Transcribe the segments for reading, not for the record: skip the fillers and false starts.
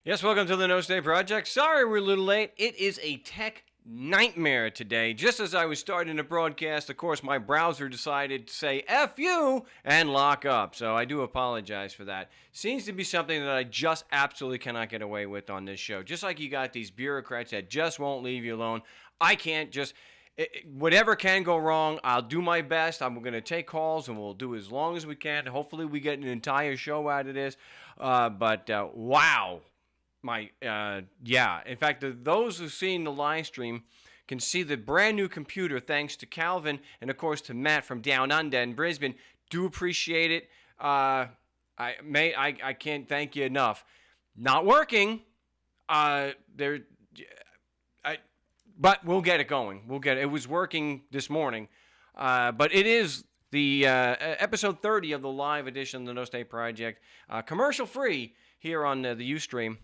Yes, welcome to the No Stay Project. Sorry we're a little late. It is a tech nightmare today. Just as I was starting to broadcast, of course, my browser decided to say F you and lock up. So I do apologize for that. Seems to be something that I just absolutely cannot get away with on this show. Just like you got these bureaucrats that just won't leave you alone. I can't just... Whatever can go wrong, I'll do my best. I'm going to take calls, and we'll do as long as we can. Hopefully we get an entire show out of this. Wow. In fact, those who've seen the live stream can see the brand new computer thanks to Calvin and, of course, to Matt from Down Under in Brisbane. Do appreciate it. I can't thank you enough. Not working. But we'll get it going. It was working this morning. But it is the episode 30 of the live edition of the No State Project. Commercial free here on the Ustream.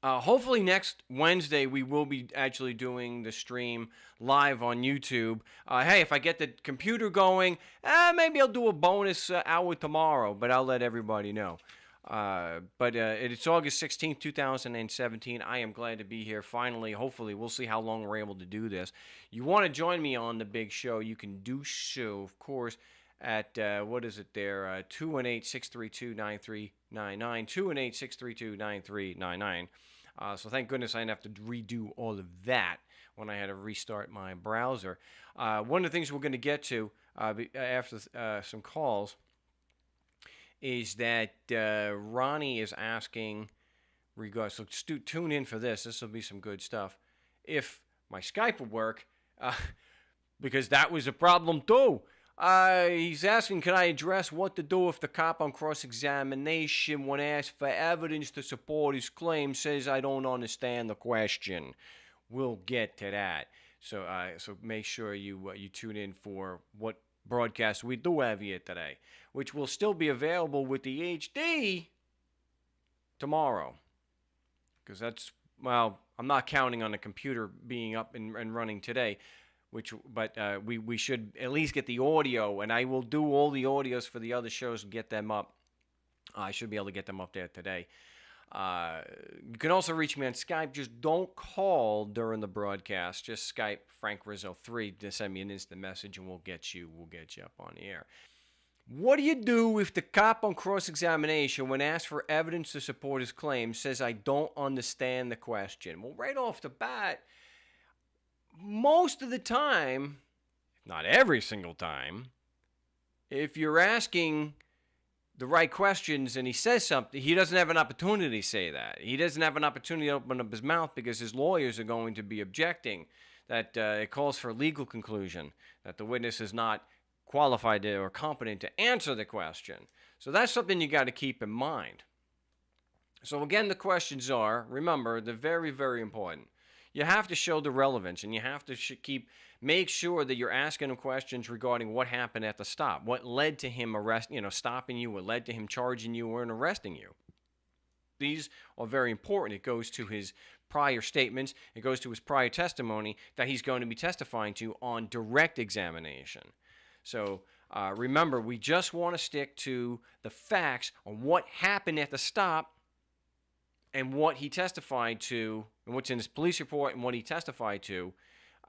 Hopefully next Wednesday we will be actually doing the stream live on YouTube. Hey, if I get the computer going, maybe I'll do a bonus hour tomorrow, but I'll let everybody know. It's August 16th, 2017. I am glad to be here. Finally, hopefully, we'll see how long we're able to do this. You want to join me on the big show, you can do so, of course, at, 218-632-9399, 218-632-9399. So thank goodness I didn't have to redo all of that when I had to rstart my browser. One of the things we're going to get to after some calls is that Ronnie is asking, so tune in for this. This will be some good stuff. If my Skype will work, because that was a problem too. He's asking, can I address what to do if the cop on cross-examination, when asked for evidence to support his claim, says, I don't understand the question. We'll get to that. So make sure you tune in for what broadcast we do have here today, which will still be available with the HD tomorrow. Because I'm not counting on the computer being up and running today. We should at least get the audio, and I will do all the audios for the other shows and get them up. I should be able to get them up there today. You can also reach me on Skype. Just don't call during the broadcast. Just Skype Frank Rizzo 3 to send me an instant message, and we'll get you up on the air. What do you do if the cop on cross-examination, when asked for evidence to support his claim, says, I don't understand the question? Well, right off the bat, most of the time, not every single time, if you're asking the right questions and he says something, he doesn't have an opportunity to say that. He doesn't have an opportunity to open up his mouth because his lawyers are going to be objecting that it calls for a legal conclusion, that the witness is not qualified or competent to answer the question. So that's something you got to keep in mind. So again, the questions are, remember, they're very, very important. You have to show the relevance, and you have to make sure that you're asking him questions regarding what happened at the stop, what led to him stopping you, what led to him charging you or arresting you. These are very important. It goes to his prior statements. It goes to his prior testimony that he's going to be testifying to on direct examination. So remember, we just want to stick to the facts on what happened at the stop and what he testified to, and what's in his police report, and what he testified to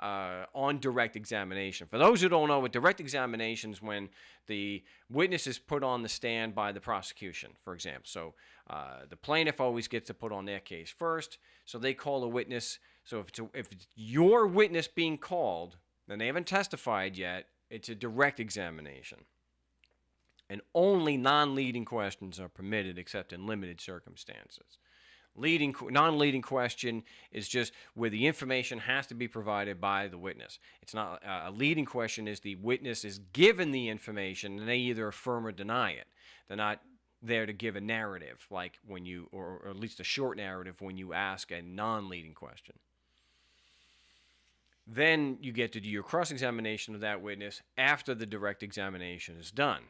on direct examination. For those who don't know, with direct examinations, when the witness is put on the stand by the prosecution, for example. So the plaintiff always gets to put on their case first, so they call a witness. So if it's your witness being called, then they haven't testified yet, it's a direct examination. And only non-leading questions are permitted except in limited circumstances. Non-leading question is just where the information has to be provided by the witness. It's not a leading question is the witness is given the information and they either affirm or deny it. They're not there to give a narrative, like when you, or at least a short narrative when you ask a non-leading question. Then you get to do your cross-examination of that witness after the direct examination is done.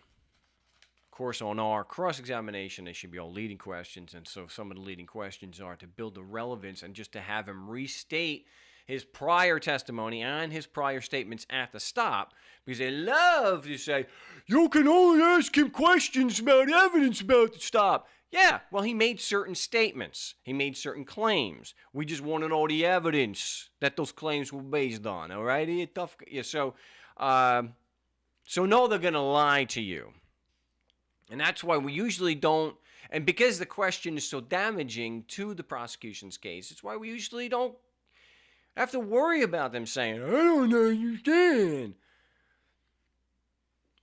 Of course, on our cross-examination, there should be all leading questions, and so some of the leading questions are to build the relevance and just to have him restate his prior testimony and his prior statements at the stop, because they love to say, you can only ask him questions about evidence about the stop. Yeah, well, he made certain statements. He made certain claims. We just want to know the evidence that those claims were based on, all right? So no, they're going to lie to you. And that's why we usually don't, and because the question is so damaging to the prosecution's case, it's why we usually don't have to worry about them saying, I don't understand.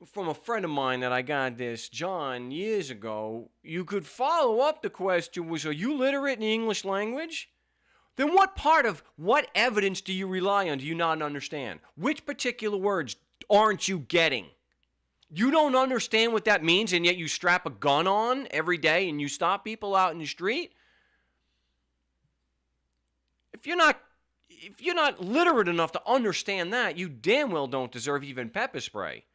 From a friend of mine that I got this, John, years ago, you could follow up the question was, are you literate in the English language? Then what evidence do you rely on do you not understand? Which particular words aren't you getting? You don't understand what that means, and yet you strap a gun on every day and you stop people out in the street? If you're not literate enough to understand that, you damn well don't deserve even pepper spray.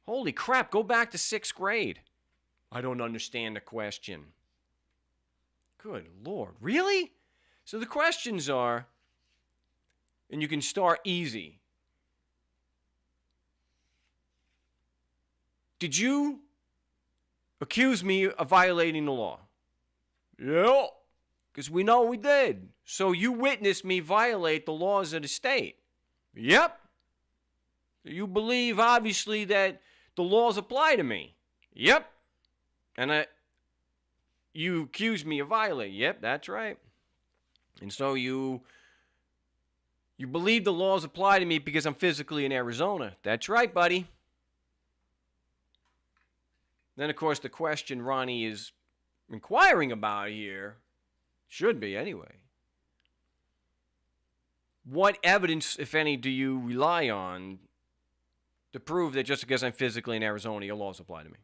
Holy crap, go back to 6th grade. I don't understand the question. Good Lord, really? So the questions are, and you can start easy. Did you accuse me of violating the law? Yeah, because we know we did. So you witnessed me violate the laws of the state? Yep. You believe, obviously, that the laws apply to me? Yep. And you accuse me of violating? Yep, that's right. And so you believe the laws apply to me because I'm physically in Arizona? That's right, buddy. Then, of course, the question Ronnie is inquiring about here, should be anyway, what evidence, if any, do you rely on to prove that just because I'm physically in Arizona, your laws apply to me?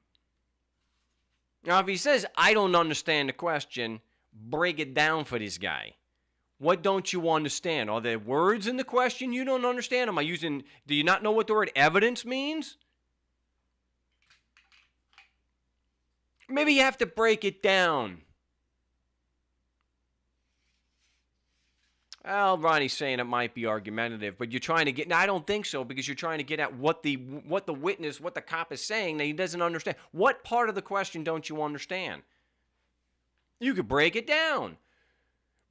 Now, if he says, I don't understand the question, break it down for this guy. What don't you understand? Are there words in the question you don't understand? Do you not know what the word evidence means? Maybe you have to break it down. Well, Ronnie's saying it might be argumentative, but you're trying to get... Now, I don't think so, because you're trying to get at what the witness, what the cop is saying that he doesn't understand. What part of the question don't you understand? You could break it down.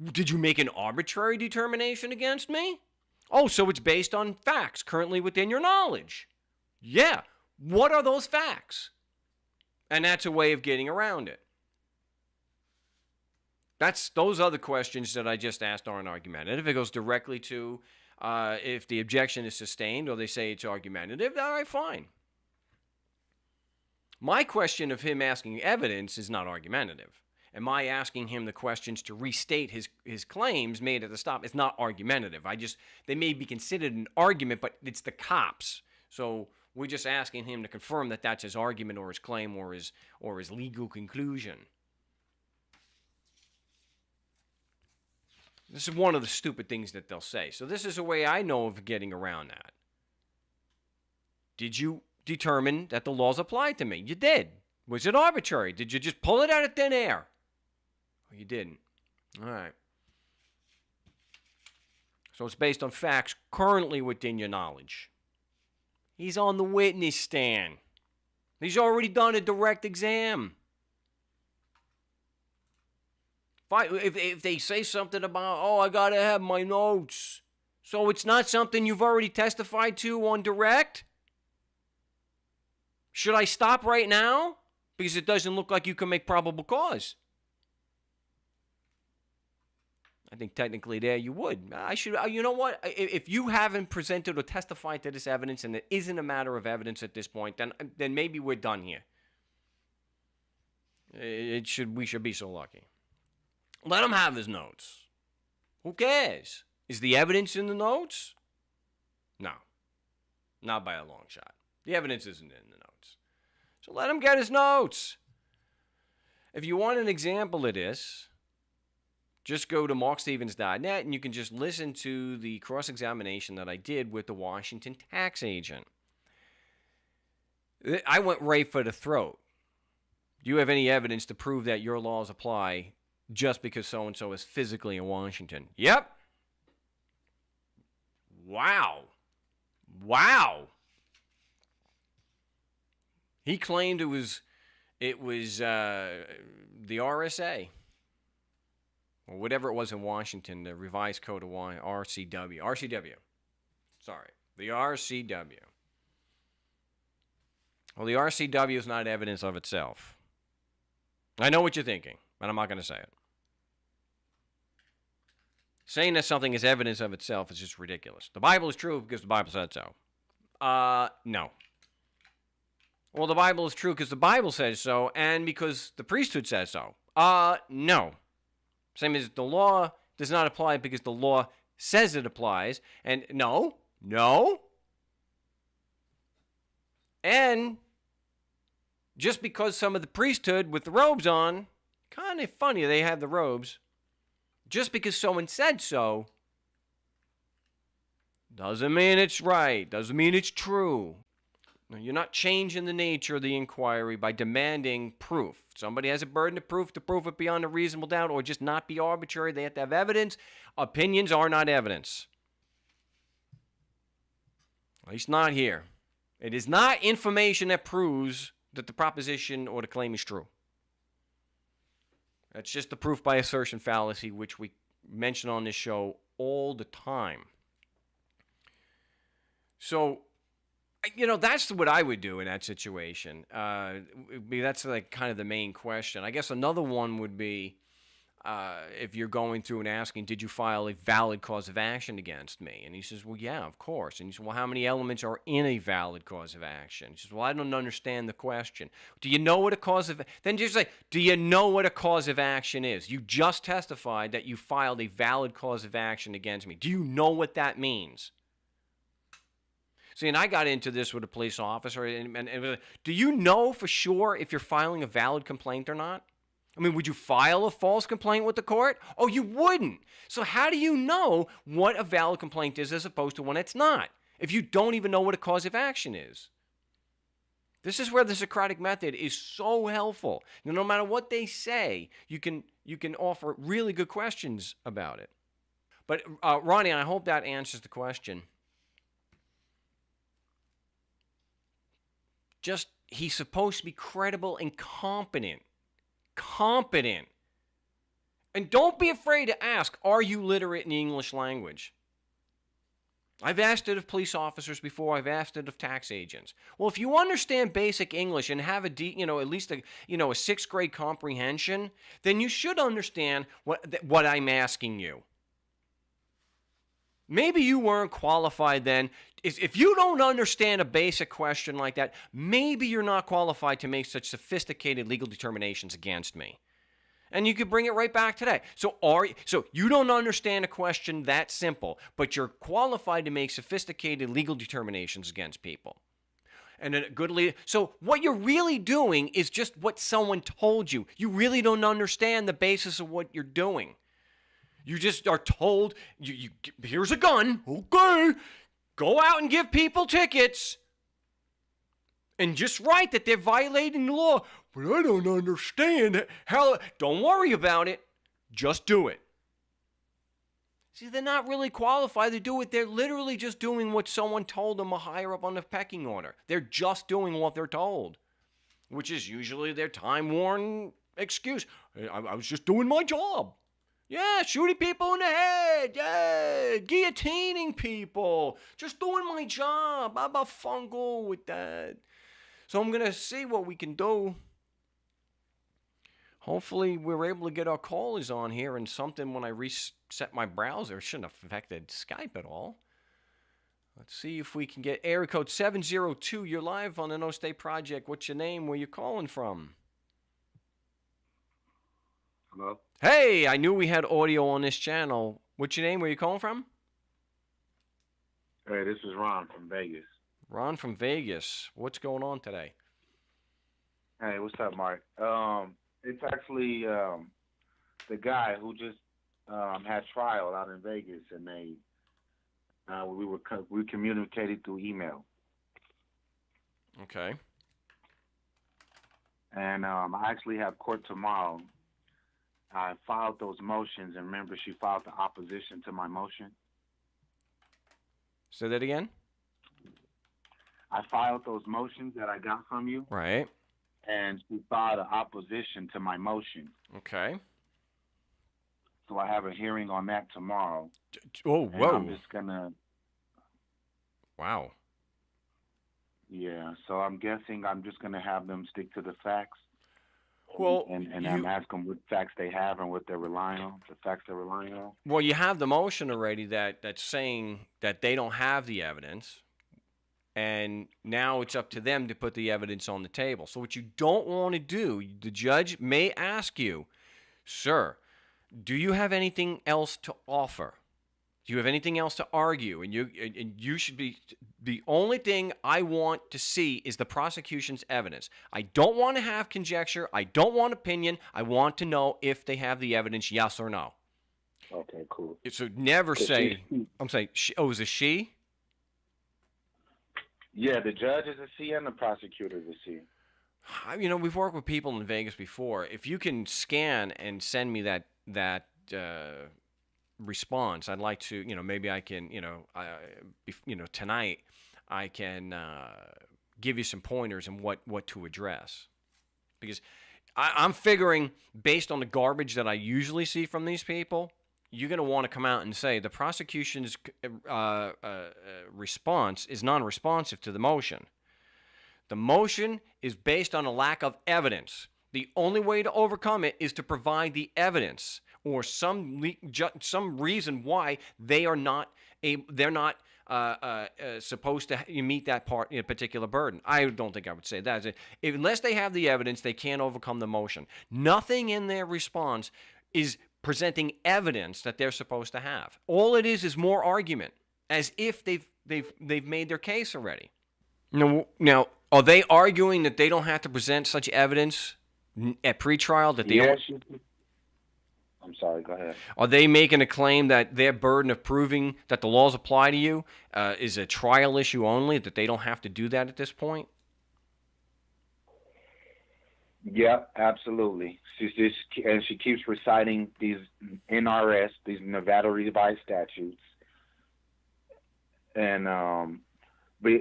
Did you make an arbitrary determination against me? Oh, so it's based on facts currently within your knowledge. Yeah. What are those facts? And that's a way of getting around it. Those other questions that I just asked aren't argumentative. It goes directly to if the objection is sustained or they say it's argumentative, all right, fine. My question of him asking evidence is not argumentative. And my asking him the questions to restate his claims made at the stop is not argumentative. They may be considered an argument, but it's the cops. So we're just asking him to confirm that that's his argument or his claim or his legal conclusion. This is one of the stupid things that they'll say. So this is a way I know of getting around that. Did you determine that the laws applied to me? You did. Was it arbitrary? Did you just pull it out of thin air? Oh, you didn't. All right. So it's based on facts currently within your knowledge. He's on the witness stand. He's already done a direct exam. If they say something about, I got to have my notes. So it's not something you've already testified to on direct? Should I stop right now? Because it doesn't look like you can make probable cause. I think technically there you would. You know what? If you haven't presented or testified to this evidence and it isn't a matter of evidence at this point, then maybe we're done here. We should be so lucky. Let him have his notes. Who cares? Is the evidence in the notes? No. Not by a long shot. The evidence isn't in the notes. So let him get his notes. If you want an example of this, just go to markstevens.net and you can just listen to the cross-examination that I did with the Washington tax agent. I went right for the throat. Do you have any evidence to prove that your laws apply just because so-and-so is physically in Washington? Yep. Wow. Wow. He claimed it was the RSA or whatever it was in Washington, the Revised Code of RCW. Sorry, the RCW. Well, the RCW is not evidence of itself. I know what you're thinking, but I'm not going to say it. Saying that something is evidence of itself is just ridiculous. The Bible is true because the Bible said so. No. Well, the Bible is true because the Bible says so and because the priesthood says so. No. Same as the law does not apply because the law says it applies. And no. And just because some of the priesthood with the robes on, kind of funny they have the robes, just because someone said so, doesn't mean it's right, doesn't mean it's true. You're not changing the nature of the inquiry by demanding proof. Somebody has a burden of proof to prove it beyond a reasonable doubt or just not be arbitrary. They have to have evidence. Opinions are not evidence. At least not here. It is not information that proves that the proposition or the claim is true. That's just the proof by assertion fallacy, which we mention on this show all the time. So, that's what I would do in that situation. That's like kind of the main question. I guess another one would be if you're going through and asking, did you file a valid cause of action against me? And he says, well, yeah, of course. And you say, well, how many elements are in a valid cause of action? He says, well, I don't understand the question. Do you know what a cause of... Then just say, do you know what a cause of action is? You just testified that you filed a valid cause of action against me. Do you know what that means? See, and I got into this with a police officer, and do you know for sure if you're filing a valid complaint or not? I mean, would you file a false complaint with the court? Oh, you wouldn't. So how do you know what a valid complaint is as opposed to one it's not, if you don't even know what a cause of action is? This is where the Socratic method is so helpful. No matter what they say, you can offer really good questions about it. But Ronnie, I hope that answers the question. Just, he's supposed to be credible and competent. And don't be afraid to ask, are you literate in the English language? I've asked it of police officers before. I've asked it of tax agents. Well, if you understand basic English and have at least a sixth grade comprehension, then you should understand what I'm asking you. Maybe you weren't qualified then. If you don't understand a basic question like that, maybe you're not qualified to make such sophisticated legal determinations against me. And you could bring it right back today. So you don't understand a question that simple, but you're qualified to make sophisticated legal determinations against people. And a good leader. So what you're really doing is just what someone told you. You really don't understand the basis of what you're doing. You just are told, here's a gun, okay, go out and give people tickets. And just write that they're violating the law. But I don't understand how. Don't worry about it. Just do it. See, they're not really qualified to do it. They're literally just doing what someone told them higher up on the pecking order. They're just doing what they're told, which is usually their time-worn excuse. I was just doing my job. Yeah, shooting people in the head. Yeah, guillotining people. Just doing my job. I'm a fungal with that. So I'm going to see what we can do. Hopefully we're able to get our callers on here and something when I reset my browser. Shouldn't have affected Skype at all. Let's see if we can get area code 702. You're live on the No State Project. What's your name? Where you calling from? Hello? Hey, I knew we had audio on this channel. What's your name? Where you calling from? Hey, this is Ron from Vegas. Ron from Vegas. What's going on today? Hey, what's up, Marc? It's actually the guy who just had trial out in Vegas, and we communicated through email. Okay. And I actually have court tomorrow. I filed those motions, and remember, she filed the opposition to my motion. Say that again. I filed those motions that I got from you, Right. and she filed an opposition to my motion. Okay. So I have a hearing on that tomorrow. Oh, and I'm whoa. just gonna. Wow. Yeah, so I'm guessing I'm just gonna have them stick to the facts. Well, and I'm asking what facts they have and what they're relying on, the facts they're relying on. well, you have the motion already that's saying that they don't have the evidence, and now it's up to them to put the evidence on the table. So what you don't want to do, the judge may ask you, sir, do you have anything else to offer? Do you have anything else to argue? And you should be, the only thing I want to see is the prosecution's evidence. I don't want to have conjecture. I don't want opinion. I want to know if they have the evidence, yes or no. Okay, cool. So never say, I'm saying, is it she? Yeah, the judge is a C and the prosecutor is a C. You know, we've worked with people in Vegas before. If you can scan and send me that response, I'd like to, maybe I can, tonight I can give you some pointers on what to address, because I'm figuring, based on the garbage that I usually see from these people, you're going to want to come out and say the prosecution's response is non-responsive to the motion. The motion is based on a lack of evidence. The only way to overcome it is to provide the evidence, or some reason why they're not supposed to meet that particular burden. I don't think I would say that. Unless they have the evidence, they can't overcome the motion. Nothing in their response is presenting evidence that they're supposed to have. All it is more argument, as if they've made their case already. Now, are they arguing that they don't have to present such evidence at pretrial? That they Yes. I'm sorry, go ahead. Are they making a claim that their burden of proving that the laws apply to you is a trial issue only, that they don't have to do that at this point? Yeah, absolutely. She keeps reciting these NRS, these Nevada revised statutes, and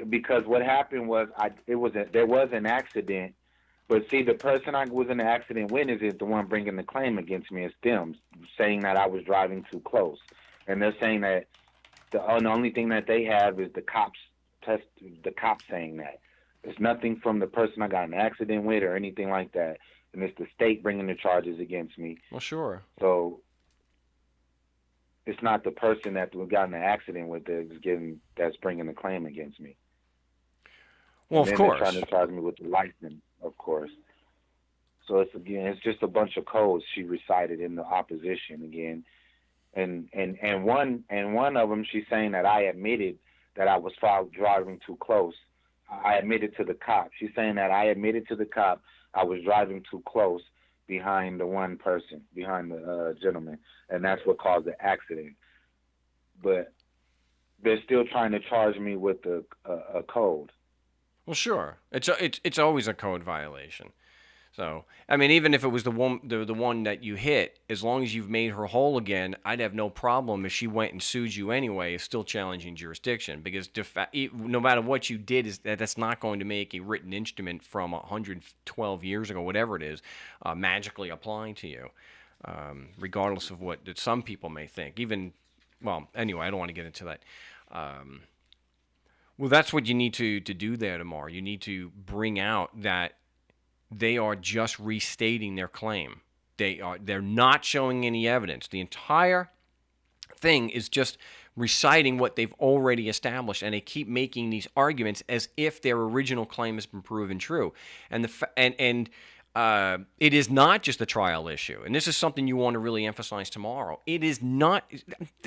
because what happened was there was an accident. But see, the person I was in the accident witness is the one bringing the claim against me. It's them saying that I was driving too close, and they're saying that the only thing that they have is the cops saying that. It's nothing from the person I got in an accident with or anything like that, and it's the state bringing the charges against me. Well, sure. So it's not the person that we got in the accident with that's bringing the claim against me. Well, of course. They're trying to charge me with the license, of course. So it's just a bunch of codes she recited in the opposition again, and one of them she's saying that I admitted that I was driving too close. I admitted to the cop. She's saying that I admitted to the cop I was driving too close behind the gentleman, and that's what caused the accident. But they're still trying to charge me with a code. Well, sure. It's always a code violation. So, I mean, even if it was the one that you hit, as long as you've made her whole again, I'd have no problem if she went and sued you anyway. It's still challenging jurisdiction, because no matter what you did, that's not going to make a written instrument from 112 years ago, whatever it is, magically applying to you, regardless of what that some people may think. Well, anyway, I don't want to get into that. Well, that's what you need to do there tomorrow. You need to bring out that they are just restating their claim. They're not showing any evidence. The entire thing is just reciting what they've already established, and they keep making these arguments as if their original claim has been proven true. And it is not just a trial issue, and this is something you want to really emphasize tomorrow. It is not.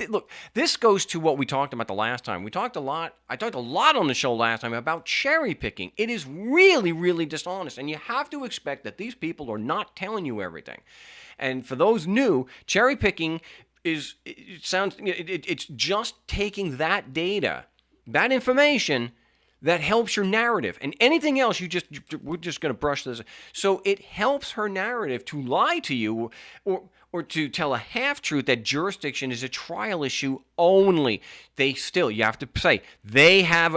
Look, this goes to what we talked about the last time. I talked a lot on the show last time about cherry picking. It is really, really dishonest, and you have to expect that these people are not telling you everything. And for those new, cherry picking it's just taking that data, that information, that helps your narrative, and anything else we're just going to brush this. So it helps her narrative to lie to you, or to tell a half-truth that jurisdiction is a trial issue only. You have to say, they have,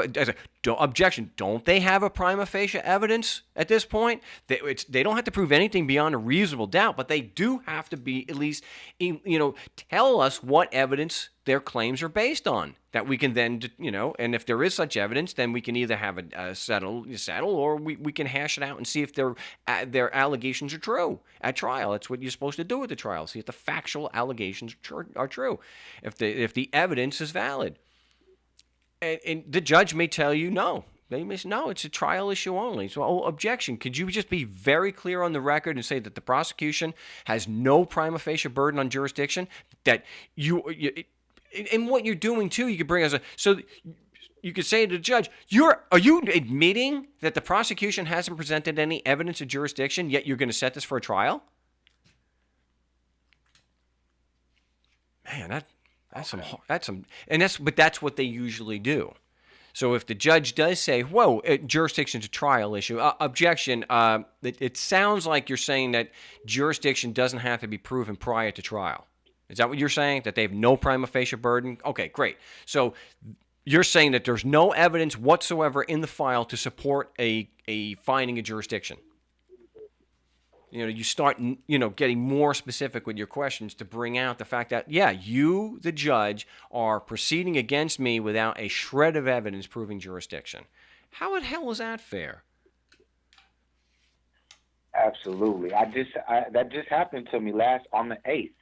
objection, don't they have a prima facie evidence at this point? They don't have to prove anything beyond a reasonable doubt, but they do have to be at least, tell us what evidence their claims are based on, that we can then, and if there is such evidence, then we can either have a settle, or we can hash it out and see if their allegations are true at trial. That's what you're supposed to do at the trial. See if the factual allegations are true, if the evidence is valid. And the judge may tell you no. They may say, no, it's a trial issue only. So, objection. Could you just be very clear on the record and say that the prosecution has no prima facie burden on jurisdiction? That and what you're doing too, you could bring as so you could say to the judge, are you admitting that the prosecution hasn't presented any evidence of jurisdiction, yet you're going to set this for a trial? Man, that's what they usually do. So if the judge does say, whoa, jurisdiction's a trial issue, objection, it sounds like you're saying that jurisdiction doesn't have to be proven prior to trial. Is that what you're saying? That they have no prima facie burden? Okay, great. So you're saying that there's no evidence whatsoever in the file to support a finding of jurisdiction. You start, getting more specific with your questions to bring out the fact that, you, the judge, are proceeding against me without a shred of evidence proving jurisdiction. How the hell is that fair? Absolutely. That just happened to me on the 8th.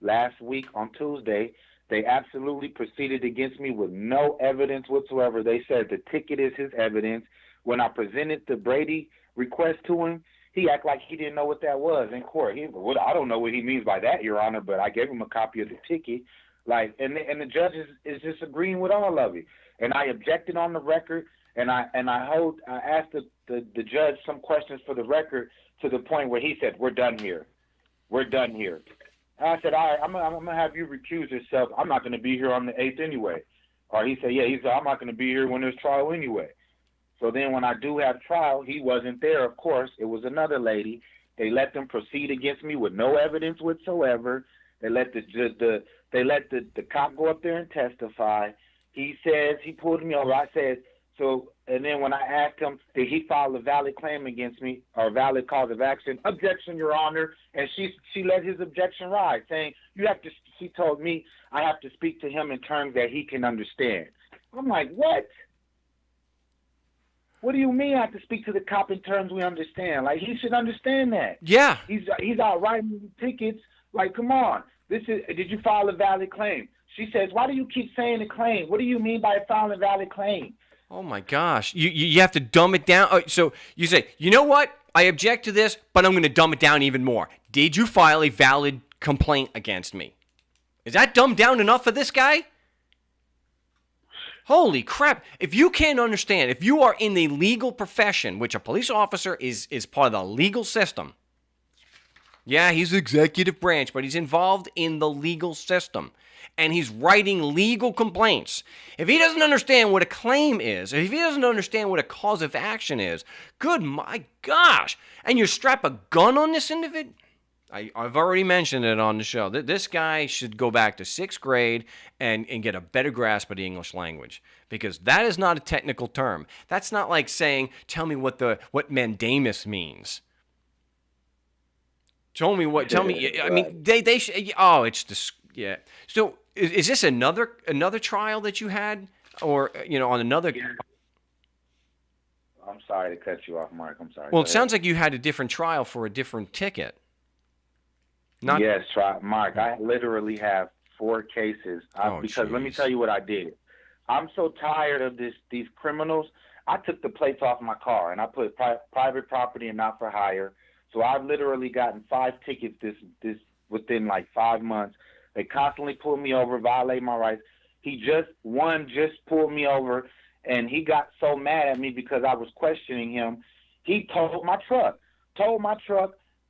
Last week on Tuesday, they absolutely proceeded against me with no evidence whatsoever. They said the ticket is his evidence. When I presented the Brady request to him, he acted like he didn't know what that was in court. I don't know what he means by that, Your Honor, but I gave him a copy of the ticket. And the judge is just agreeing with all of it. And I objected on the record, and I asked the judge some questions for the record to the point where he said, "We're done here. We're done here." I said, all right, I'm gonna have you recuse yourself. I'm not gonna be here on the 8th anyway. Or he said, I'm not gonna be here when there's trial anyway. So then when I do have trial, he wasn't there, of course. It was another lady. They let them proceed against me with no evidence whatsoever. They let the cop go up there and testify. He says he pulled me over. I said, so, and then when I asked him, did he file a valid claim against me or a valid cause of action? Objection, Your Honor. And she let his objection ride, saying, she told me I have to speak to him in terms that he can understand. I'm like, what? What do you mean I have to speak to the cop in terms we understand? Like, he should understand that. Yeah. He's out writing tickets. Like, come on. Did you file a valid claim? She says, why do you keep saying a claim? What do you mean by filing a valid claim? Oh, my gosh. You have to dumb it down. So you say, you know what? I object to this, but I'm going to dumb it down even more. Did you file a valid complaint against me? Is that dumbed down enough for this guy? Holy crap. If you can't understand, if you are in the legal profession, which a police officer is part of the legal system. Yeah, he's the executive branch, but he's involved in the legal system. And he's writing legal complaints. If he doesn't understand what a claim is, if he doesn't understand what a cause of action is, good my gosh. And you strap a gun on this individual? I've already mentioned it on the show. This guy should go back to 6th grade and get a better grasp of the English language, because that is not a technical term. That's not like saying, tell me what mandamus means. I mean, they should, it's just, yeah. So is this another trial that you had, or, on another? Yeah. I'm sorry to cut you off, Mark. I'm sorry. Well, it sounds like you had a different trial for a different ticket. Yes, Mark. I literally have 4 cases because let me tell you what I did. I'm so tired of these criminals. I took the plates off my car and I put private property and not for hire. So I've literally gotten 5 tickets this within like 5 months. They constantly pull me over, violate my rights. One just pulled me over, and he got so mad at me because I was questioning him. He towed my truck,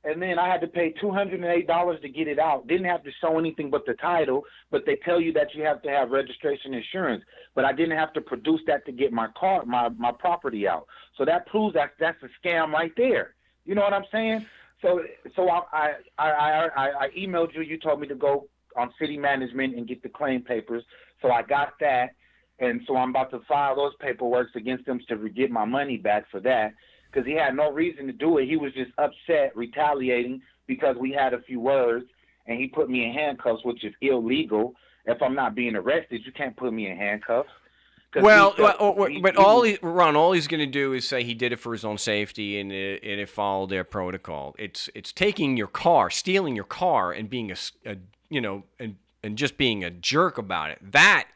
and then I had to pay $208 to get it out. Didn't have to show anything but the title, but they tell you that you have to have registration insurance. But I didn't have to produce that to get my property out. So that proves that's a scam right there. You know what I'm saying? So I emailed you. You told me to go on city management and get the claim papers. So I got that, and so I'm about to file those paperwork against him to get my money back for that, because he had no reason to do it. He was just upset, retaliating because we had a few words, and he put me in handcuffs, which is illegal. If I'm not being arrested, you can't put me in handcuffs. Well, all he's going to do is say he did it for his own safety and it followed their protocol. It's taking your car, stealing your car, and being and just being a jerk about it. That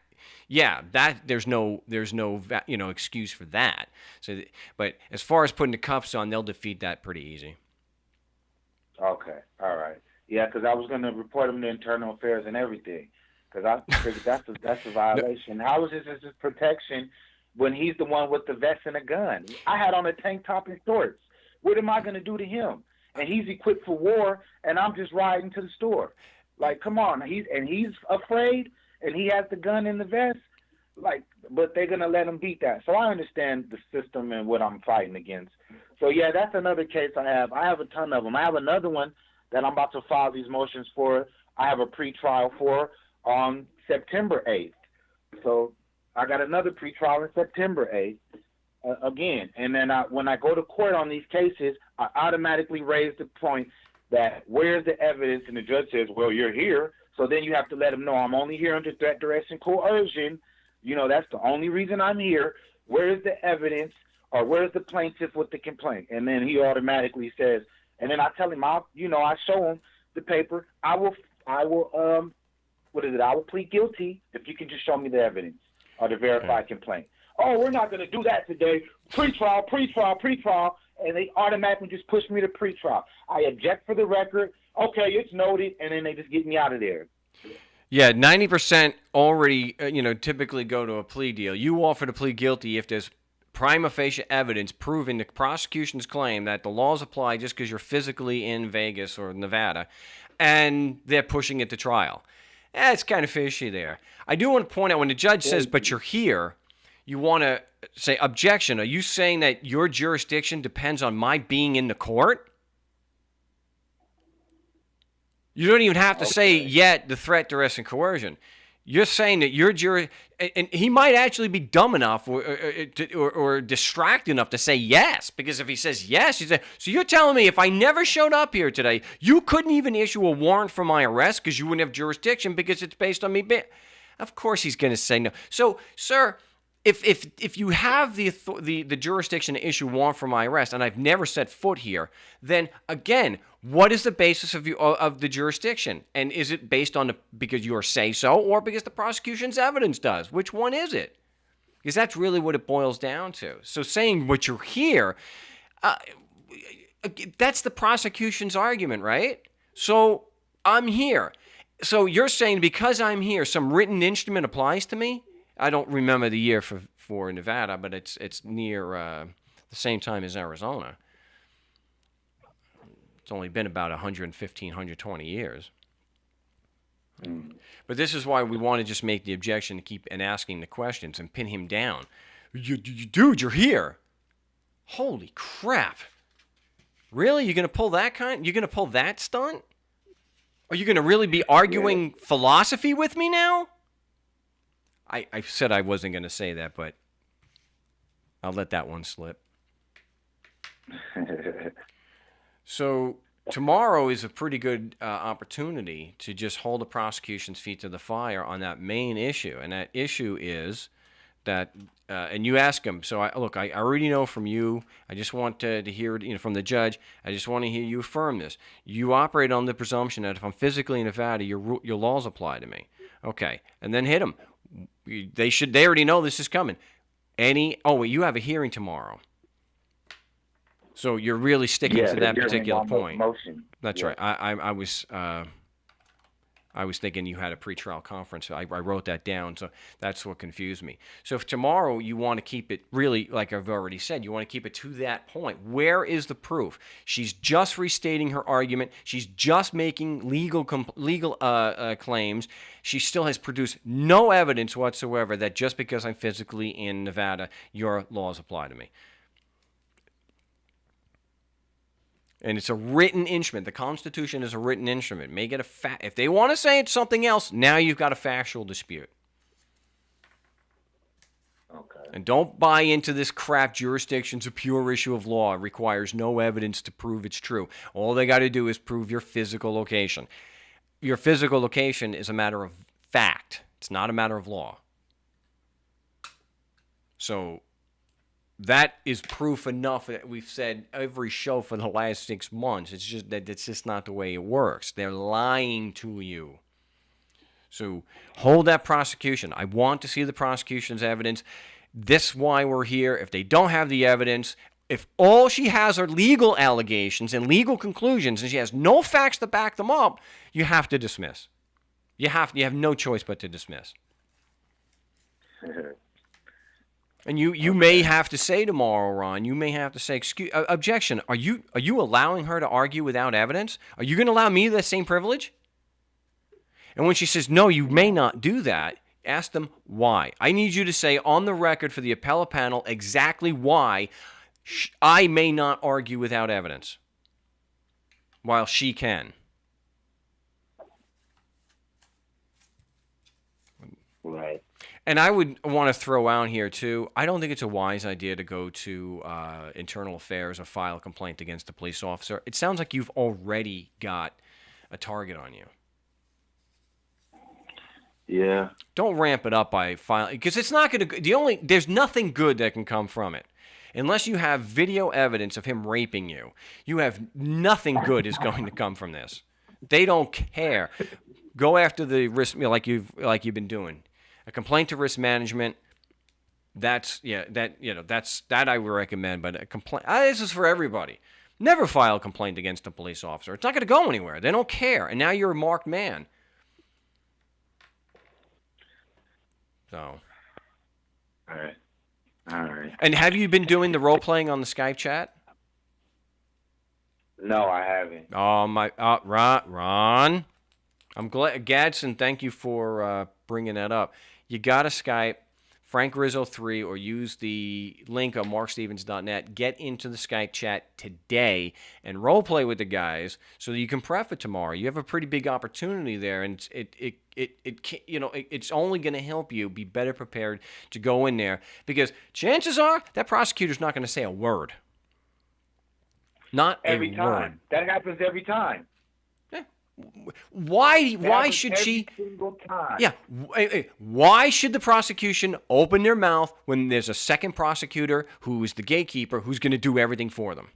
there's no excuse for that. So, but as far as putting the cuffs on, they'll defeat that pretty easy. Okay, all right, yeah, because I was going to report him to internal affairs and everything. Because I figured that's a violation. How is this protection when he's the one with the vest and a gun? I had on a tank top and shorts. What am I going to do to him? And he's equipped for war, and I'm just riding to the store. Like, come on. He's afraid, and he has the gun and the vest. Like, but they're going to let him beat that. So I understand the system and what I'm fighting against. So, yeah, that's another case I have. I have a ton of them. I have another one that I'm about to file these motions for. I have a pretrial for on September 8th. So I got another pretrial on September 8th again. And then when I go to court on these cases, I automatically raise the point that where's the evidence? And the judge says, well, you're here. So then you have to let them know I'm only here under threat, duress, and coercion. That's the only reason I'm here. Where's the evidence, or where's the plaintiff with the complaint? And then he automatically says, and then I tell him, I show him the paper. I will plead guilty if you can just show me the evidence or the verified complaint. Oh, we're not going to do that today. Pretrial. And they automatically just push me to pretrial. I object for the record. Okay, it's noted. And then they just get me out of there. Yeah, 90% already, typically go to a plea deal. You offer to plead guilty if there's prima facie evidence proving the prosecution's claim that the laws apply just because you're physically in Vegas or Nevada, and they're pushing it to trial. It's kind of fishy there. I do want to point out when the judge says, but you're here, you want to say, objection. Are you saying that your jurisdiction depends on my being in the court? You don't even have to say yet the threat, duress, and coercion. You're saying that your jury, and he might actually be dumb enough or distracted enough to say yes, because if he says yes, you say, so you're telling me if I never showed up here today, you couldn't even issue a warrant for my arrest because you wouldn't have jurisdiction because it's based on me. Of course he's going to say no. So, sir, if you have the jurisdiction to issue a warrant for my arrest, and I've never set foot here, then again, what is the basis of the jurisdiction? And is it based on because you say so, or because the prosecution's evidence does? Which one is it? Because that's really what it boils down to. So saying what you're here, that's the prosecution's argument, right? So I'm here. So you're saying because I'm here, some written instrument applies to me? I don't remember the year for Nevada, but it's near the same time as Arizona. It's only been about 115, 120 years. But this is why we want to just make the objection to keep asking the questions and pin him down. Dude, you're here. Holy crap. Really? You're going to pull that you're going to pull that stunt? Are you going to really be arguing philosophy with me now? I said I wasn't going to say that, but I'll let that one slip. So tomorrow is a pretty good opportunity to just hold the prosecution's feet to the fire on that main issue. And that issue is that, and you ask him, so I already know from you, I just want to hear it from the judge, I just want to hear you affirm this. You operate on the presumption that if I'm physically in Nevada, your laws apply to me. Okay, and then hit him. They already know this is coming. You have a hearing tomorrow. So you're really sticking to that particular point. Motion. That's right. I was thinking you had a pretrial conference. So I wrote that down, so that's what confused me. So if tomorrow you want to keep it really, like I've already said, you want to keep it to that point. Where is the proof? She's just restating her argument. She's just making legal claims. She still has produced no evidence whatsoever that just because I'm physically in Nevada, your laws apply to me. And it's a written instrument. The Constitution is a written instrument. Make it a fact. If they want to say it's something else, now you've got a factual dispute. Okay. And don't buy into this crap. Jurisdiction's a pure issue of law. It requires no evidence to prove it's true. All they got to do is prove your physical location. Your physical location is a matter of fact. It's not a matter of law. So that is proof enough that we've said every show for the last 6 months. It's just that it's just not the way it works. They're lying to you. So hold that prosecution. I want to see the prosecution's evidence. This is why we're here. If they don't have the evidence, if all she has are legal allegations and legal conclusions, and she has no facts to back them up, you have to dismiss. You have no choice but to dismiss. And you may have to say tomorrow, Ron, you may have to say, objection, are you allowing her to argue without evidence? Are you going to allow me the same privilege? And when she says, no, you may not do that, ask them why. I need you to say on the record for the appellate panel exactly why I may not argue without evidence, while she can. Right. And I would want to throw out here, too, I don't think it's a wise idea to go to Internal Affairs or file a complaint against a police officer. It sounds like you've already got a target on you. Yeah. Don't ramp it up by filing, because it's not going to, there's nothing good that can come from it. Unless you have video evidence of him raping you, you have nothing good is going to come from this. They don't care. Go after the risk, like you've been doing. A complaint to risk management. That I would recommend. But a complaint. This is for everybody. Never file a complaint against a police officer. It's not going to go anywhere. They don't care. And now you're a marked man. So. All right. All right. And have you been doing the role playing on the Skype chat? No, I haven't. Oh my, Ron. I'm glad, Gadsden. Thank you for bringing that up. You got to Skype Frank Rizzo 3 or use the link on markstevens.net. Get into the Skype chat today and role play with the guys so that you can prep it tomorrow. You have a pretty big opportunity there, and it's only going to help you be better prepared to go in there, because chances are that prosecutor's not going to say a word. Not every time. Word. That happens every time. Why should she? Single time. Yeah. Why should the prosecution open their mouth when there's a second prosecutor who is the gatekeeper who's going to do everything for them?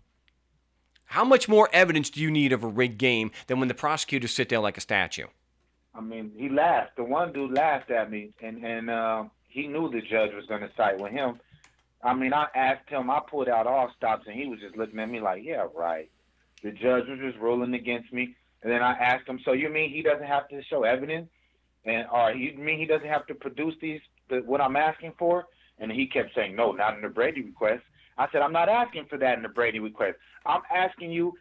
How much more evidence do you need of a rigged game than when the prosecutors sit there like a statue? I mean, he laughed. The one dude laughed at me, and he knew the judge was going to side with him. I mean, I asked him. I pulled out all stops, and he was just looking at me like, "Yeah, right." The judge was just ruling against me. And then I asked him, so you mean he doesn't have to show evidence? Or you mean he doesn't have to produce what I'm asking for? And he kept saying, no, not in the Brady request. I said, I'm not asking for that in the Brady request. I'm asking you,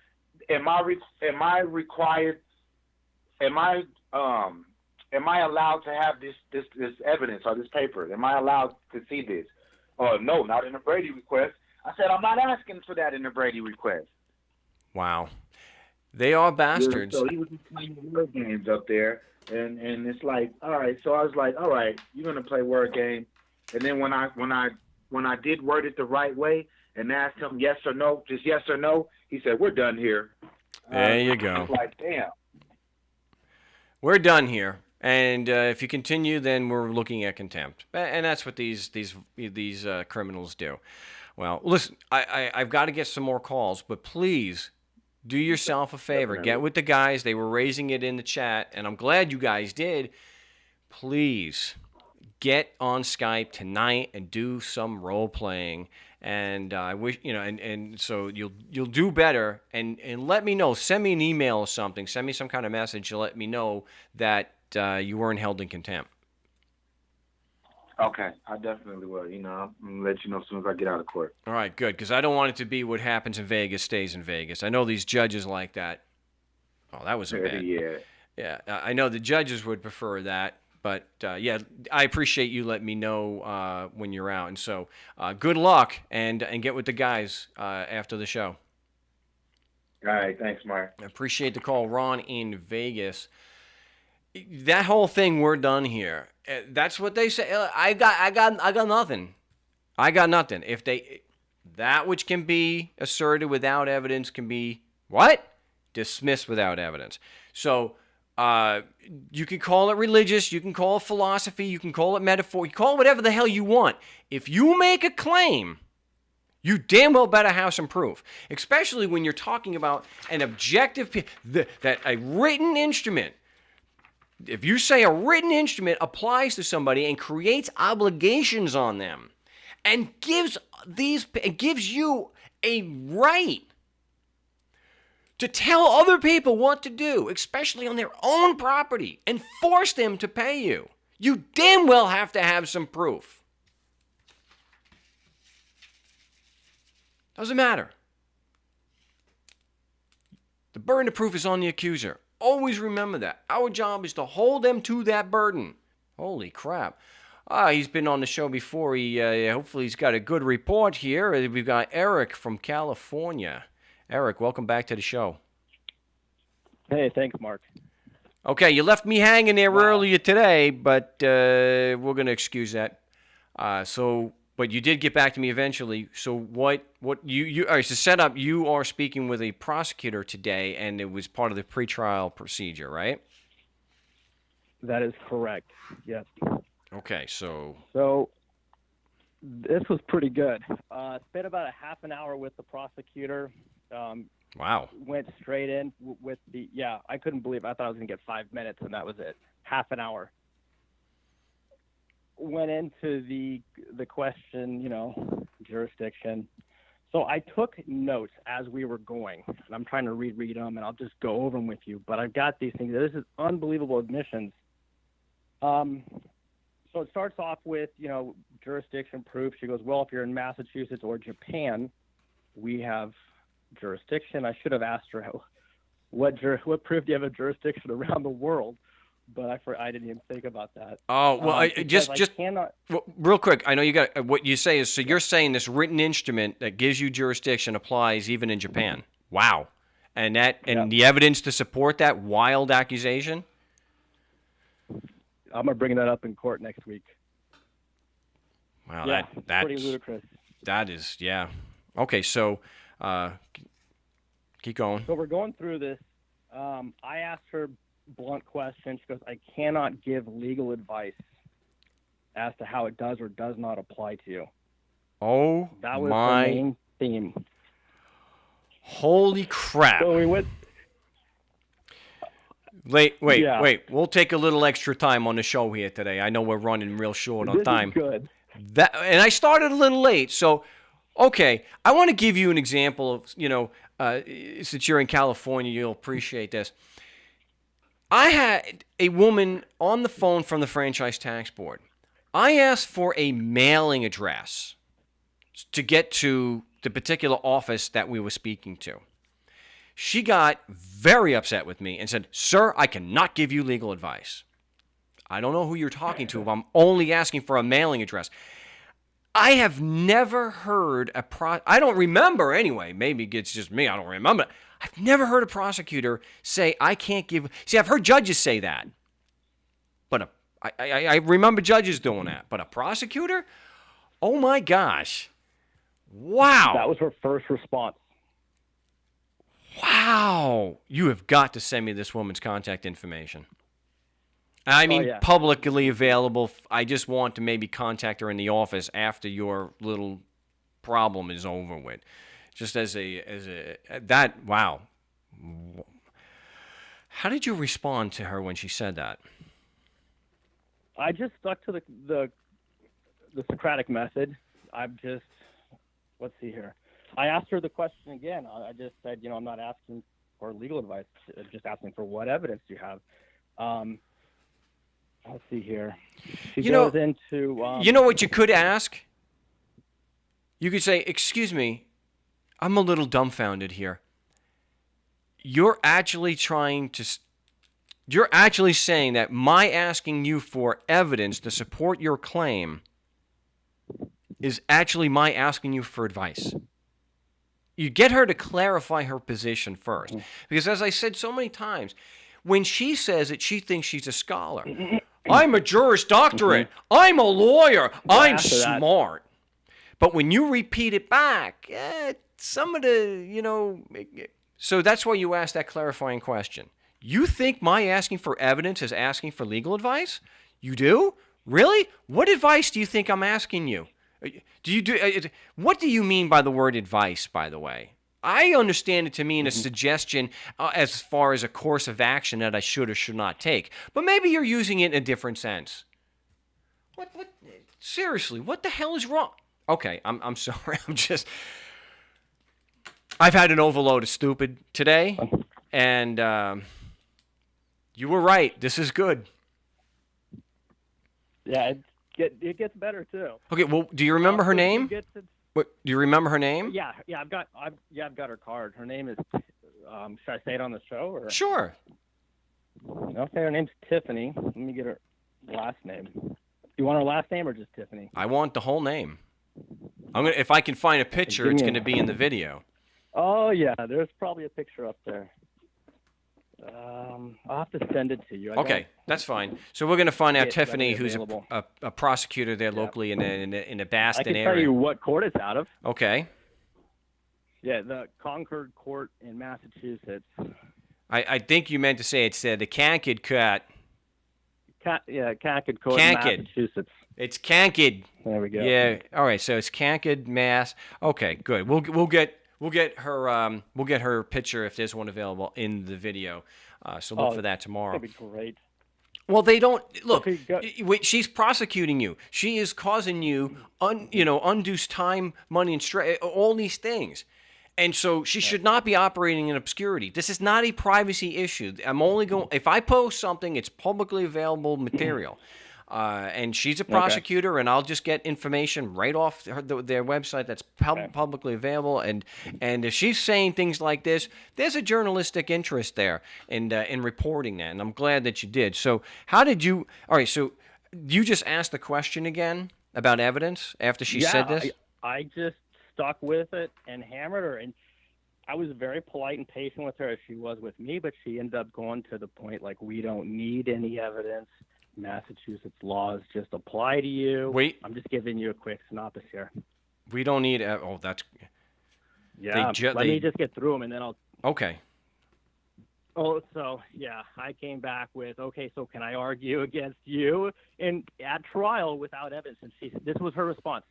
am I allowed to have this evidence or this paper? Am I allowed to see this? Oh, no, not in the Brady request. I said, I'm not asking for that in the Brady request. Wow. They are bastards. Yeah, so he was just playing word games up there, and it's like, all right. So I was like, all right, you're gonna play word game. And then when I did word it the right way and asked him yes or no, just yes or no, he said, we're done here. There you go. I was like, damn. We're done here. And if you continue, then we're looking at contempt. And that's what these criminals do. Well, listen, I've got to get some more calls, but please do yourself a favor. Get with the guys. They were raising it in the chat, and I'm glad you guys did. Please get on Skype tonight and do some role playing. And I wish, and so you'll do better. And let me know. Send me an email or something. Send me some kind of message to let me know that you weren't held in contempt. Okay, I definitely will. I'm going to let you know as soon as I get out of court. All right, good, because I don't want it to be what happens in Vegas stays in Vegas. I know these judges like that. Oh, that was a bad. Yeah, I know the judges would prefer that, but yeah, I appreciate you letting me know when you're out. And so good luck, and get with the guys after the show. All right, thanks, Mark. I appreciate the call, Ron in Vegas. That whole thing, we're done here. That's what they say. I got nothing. I got nothing. If they, that which can be asserted without evidence can be what? Dismissed without evidence. So, you can call it religious, you can call it philosophy, you can call it metaphor, you call it whatever the hell you want. If you make a claim, you damn well better have some proof, especially when you're talking about an objective, that a written instrument. If you say a written instrument applies to somebody and creates obligations on them, and gives you a right to tell other people what to do, especially on their own property, and force them to pay you, you damn well have to have some proof. Doesn't matter. The burden of proof is on the accuser. Always remember that. Our job is to hold them to that burden. Holy crap. He's been on the show before. Hopefully he's got a good report here. We've got Eric from California. Eric, welcome back to the show. Hey, thanks, Mark. Okay, you left me hanging there earlier today, but we're going to excuse that. But you did get back to me eventually. So what you all right, so set up, you are speaking with a prosecutor today, and it was part of the pretrial procedure, right? That is correct. Yes. Okay, so this was pretty good. Spent about a half an hour with the prosecutor. Wow. Went straight in with I couldn't believe it. I thought I was going to get 5 minutes, and that was it. Half an hour. Went into the question, jurisdiction. So I took notes as we were going, and I'm trying to read them, and I'll just go over them with you. But I've got these things. This is unbelievable admissions. So it starts off with, jurisdiction proof. She goes, well, if you're in Massachusetts or Japan, we have jurisdiction. I should have asked her what proof do you have of jurisdiction around the world, but I didn't even think about that. Oh, well, real quick. I know you got what you say is, so you're saying this written instrument that gives you jurisdiction applies even in Japan. Wow. And the evidence to support that wild accusation? I'm going to bring that up in court next week. Wow, that's pretty ludicrous. That is, yeah. Okay, so keep going. So we're going through this. I asked her blunt question. She goes, I cannot give legal advice as to how it does or does not apply to you. Oh, that was the main theme. Holy crap. So we went... Wait. We'll take a little extra time on the show here today. I know we're running real short on time. This is good. And I started a little late, so okay. I want to give you an example of, since you're in California, you'll appreciate this. I had a woman on the phone from the Franchise Tax Board. I asked for a mailing address to get to the particular office that we were speaking to. She got very upset with me and said, sir, I cannot give you legal advice. I don't know who you're talking to, but I'm only asking for a mailing address. I have never heard I don't remember anyway. Maybe it's just me. I don't remember. I've never heard a prosecutor say, I can't give. See, I've heard judges say that. But I remember judges doing that. But a prosecutor? Oh, my gosh. Wow. That was her first response. Wow. You have got to send me this woman's contact information. I mean, publicly available. I just want to maybe contact her in the office after your little problem is over with. Just wow. How did you respond to her when she said that? I just stuck to the Socratic method. Let's see here. I asked her the question again. I just said, I'm not asking for legal advice. I'm just asking for what evidence do you have. Let's see here. She goes into... you know what you could ask? You could say, excuse me, I'm a little dumbfounded here. You're actually saying that my asking you for evidence to support your claim is actually my asking you for advice. You get her to clarify her position first. Because as I said so many times, when she says it, she thinks she's a scholar. I'm a Juris Doctorate. I'm a lawyer. I'm smart. But when you repeat it back, some of the, so that's why you ask that clarifying question. You think my asking for evidence is asking for legal advice? You do? Really? What advice do you think I'm asking you? What do you mean by the word advice, by the way? I understand it to mean a suggestion as far as a course of action that I should or should not take. But maybe you're using it in a different sense. What seriously, what the hell is wrong? Okay, I'm sorry. I've had an overload of stupid today, and you were right. This is good. Yeah, it gets better too. Okay, well, do you remember her name? What, do you remember her name? Yeah, I've got her card. Her name is. Should I say it on the show? Or? Sure. Okay, her name's Tiffany. Let me get her last name. You want her last name or just Tiffany? I want the whole name. If I can find a picture, it's going to be in the video. Oh yeah, there's probably a picture up there. I'll have to send it to you. Okay, that's fine. So we're going to find out Tiffany, who's a prosecutor there locally in the Boston area. I can tell you what court it's out of. Okay. Yeah, the Concord court in Massachusetts. I think you meant to say it's the Concord court. Concord court in Massachusetts. It's Concord. There we go. Yeah. All right. So it's Concord, Mass. Okay. Good. We'll get her picture if there's one available in the video. So look for that tomorrow. That'd be great. Well, they don't look. She's prosecuting you. She is causing you, undue time, money, and stress. All these things. And so she should not be operating in obscurity. This is not a privacy issue. I'm only going. If I post something, it's publicly available material. And she's a prosecutor, and I'll just get information right off their website that's publicly available. And if she's saying things like this, there's a journalistic interest there in reporting that. And I'm glad that you did. So how did you? All right. So you just asked the question again about evidence after she said this. I just stuck with it and hammered her, and I was very polite and patient with her as she was with me. But she ended up going to the point like, we don't need any evidence. Massachusetts laws just apply to you. Wait. I'm just giving you a quick synopsis here. We don't need... that's... Yeah, let me just get through them, and then I'll... Okay. Oh, so, yeah, I came back with, okay, so can I argue against you at trial without evidence? And this was her response.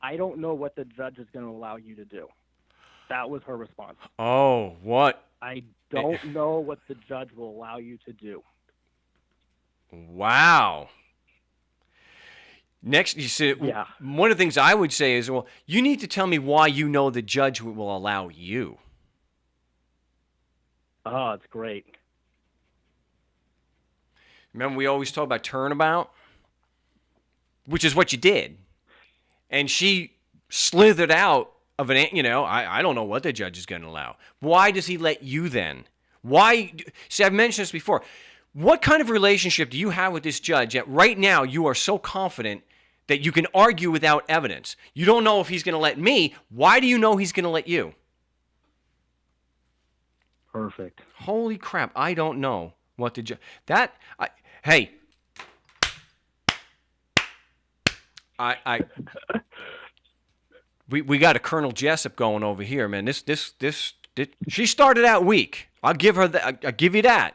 I don't know what the judge is going to allow you to do. That was her response. Oh, what? I don't know what the judge will allow you to do. Wow. Next, you said, one of the things I would say is, well, you need to tell me why you know the judge will allow you. Oh, it's great. Remember, we always talk about turnabout, which is what you did. And she slithered out of an, I don't know what the judge is going to allow. Why does he let you then? Why? See, I've mentioned this before. What kind of relationship do you have with this judge that right now you are so confident that you can argue without evidence? You don't know if he's going to let me. Why do you know he's going to let you? Perfect. Holy crap. I don't know what the judge... We got a Colonel Jessup going over here, man. She started out weak. I'll give her that. I'll give you that.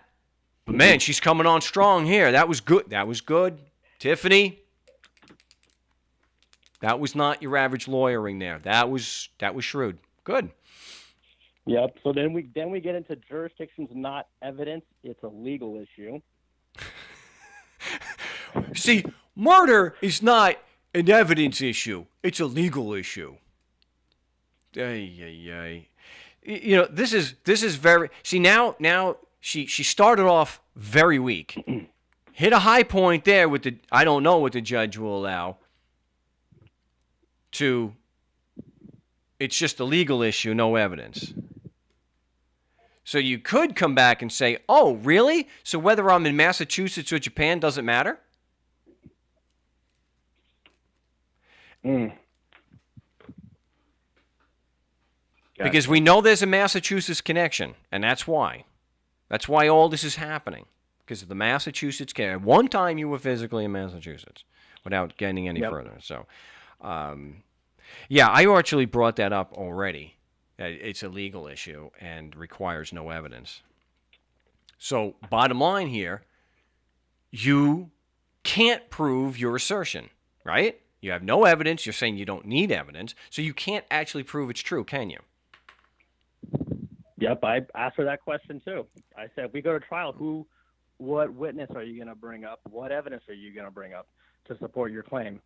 But man, she's coming on strong here. That was good. Tiffany, that was not your average lawyering there. That was shrewd. Good. Yep. So then we get into jurisdictions not evidence. It's a legal issue. See, murder is not an evidence issue. It's a legal issue. This is very... See, now she started off very weak. Hit a high point there with the... I don't know what the judge will allow. To... It's just a legal issue, no evidence. So you could come back and say, oh, really? So whether I'm in Massachusetts or Japan doesn't matter? Because we know there's a Massachusetts connection, and that's why. That's why all this is happening. Because of the Massachusetts connection. One time you were physically in Massachusetts without getting any further. So, yeah, I actually brought that up already. It's a legal issue and requires no evidence. So, bottom line here, you can't prove your assertion, right? You have no evidence. You're saying you don't need evidence. So you can't actually prove it's true, can you? Yep, I asked her that question too. I said, if we go to trial, what witness are you going to bring up? What evidence are you going to bring up to support your claim?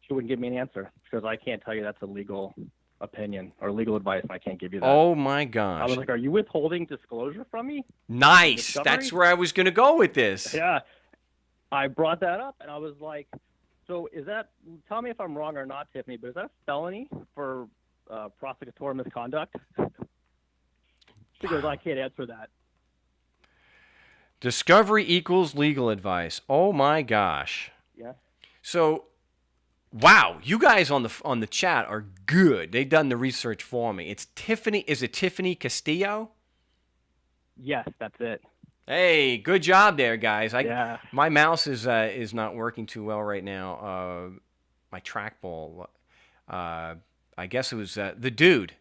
She wouldn't give me an answer. She goes, I can't tell you that's a legal opinion or legal advice, and I can't give you that. Oh, my gosh. I was like, are you withholding disclosure from me? Nice. That's where I was going to go with this. Yeah. I brought that up, and I was like, so is that, tell me if I'm wrong or not, Tiffany, but is that a felony for prosecutor misconduct? She goes, I can't answer that. Discovery equals legal advice. Oh, my gosh. Yeah. So, wow, you guys on the chat are good. They've done the research for me. It's Tiffany. Is it Tiffany Castillo? Yes, that's it. Hey, good job there, guys. Yeah. My mouse is not working too well right now. My trackball. I guess it was the dude.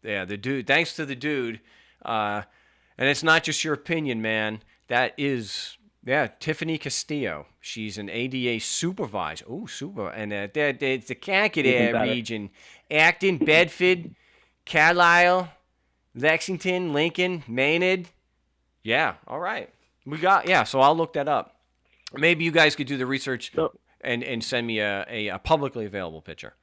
Yeah, the dude. Thanks to the dude. And it's not just your opinion, man. That is, Tiffany Castillo. She's an ADA supervisor. Oh, super. And it's the Concord region. Acton, Bedford, Carlisle, Lexington, Lincoln, Maynard. Yeah, all right. So I'll look that up. Maybe you guys could do the research and send me a publicly available picture.